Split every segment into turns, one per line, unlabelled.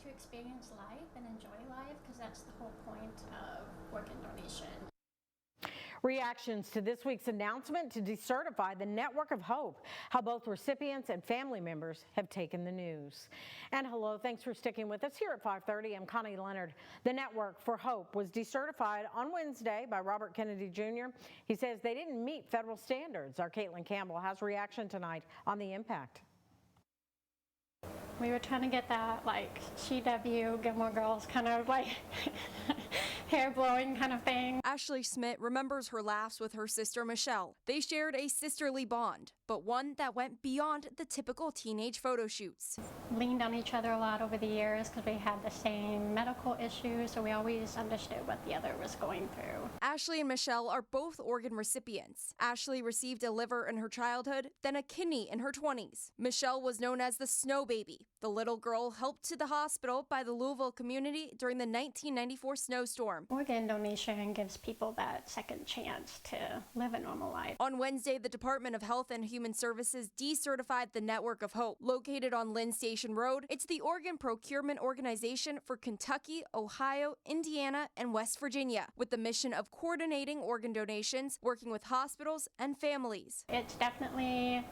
to experience life and enjoy life, because that's the whole point of organ donation.
Reactions to this week's announcement to decertify the Network of Hope, how both recipients and family members have taken the news. And hello, thanks for sticking with us here at 5:30. I'm Connie Leonard. The Network for Hope was decertified on Wednesday by Robert Kennedy Jr. He says they didn't meet federal standards. Our Caitlin Campbell has reaction tonight on the impact.
We were trying to get that like CW, Gilmore Girls kind of like hair blowing kind of thing.
Ashley Schmidt remembers her laughs with her sister Michelle. They shared a sisterly bond, but one that went beyond the typical teenage photo shoots.
Leaned on each other a lot over the years because we had the same medical issues, so we always understood what the other was going through.
Ashley and Michelle are both organ recipients. Ashley received a liver in her childhood, then a kidney in her 20s. Michelle was known as the Snow Baby, the little girl helped to the hospital by the Louisville community during the 1994 snowstorm.
Organ donation gives people that second chance to live a normal life.
On Wednesday, the Department of Health and Human Services decertified the Network of Hope. Located on Lynn Station Road, it's the organ procurement organization for Kentucky, Ohio, Indiana, and West Virginia, with the mission of coordinating organ donations, working with hospitals and families.
It's definitely,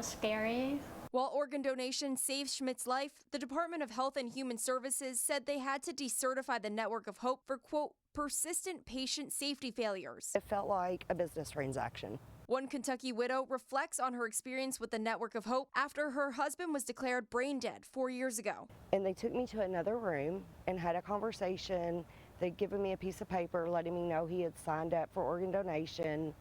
scary.
While organ donation saved Schmidt's life, the Department of Health and Human Services said they had to decertify the Network of Hope for, quote, persistent patient safety failures.
It felt like a business transaction.
One Kentucky widow reflects on her experience with the Network of Hope after her husband was declared brain dead 4 years ago.
And they took me to another room and had a conversation. They'd given me a piece of paper letting me know he had signed up for organ donation.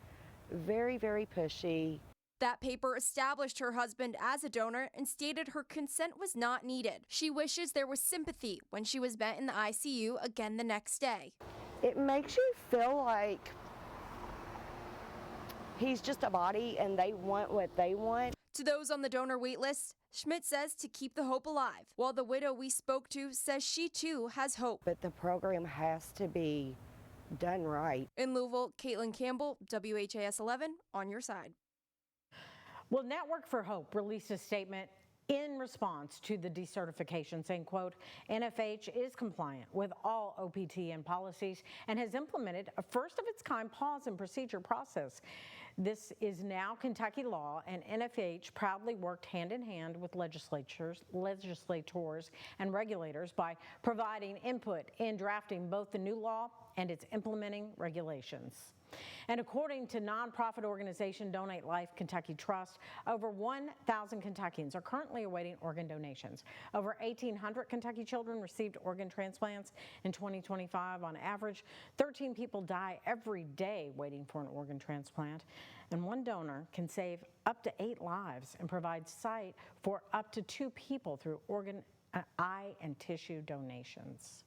Very, very pushy.
That paper established her husband as a donor and stated her consent was not needed. She wishes there was sympathy when she was met in the ICU again the next day.
It makes you feel like he's just a body and they want what they want.
To those on the donor wait list, Schmidt says to keep the hope alive, while the widow we spoke to says she too has hope.
But the program has to be done right.
In Louisville, Caitlin Campbell, WHAS 11, on your side.
Well, Network for Hope released a statement in response to the decertification saying, quote, NFH is compliant with all OPTN policies and has implemented a first-of-its-kind pause and procedure process. This is now Kentucky law, and NFH proudly worked hand-in-hand with legislators and regulators by providing input in drafting both the new law and its implementing regulations. And according to nonprofit organization Donate Life Kentucky Trust, over 1,000 Kentuckians are currently awaiting organ donations. Over 1,800 Kentucky children received organ transplants in 2025. On average, 13 people die every day waiting for an organ transplant. And one donor can save up to 8 lives and provide sight for up to 2 people through organ, eye, and tissue donations.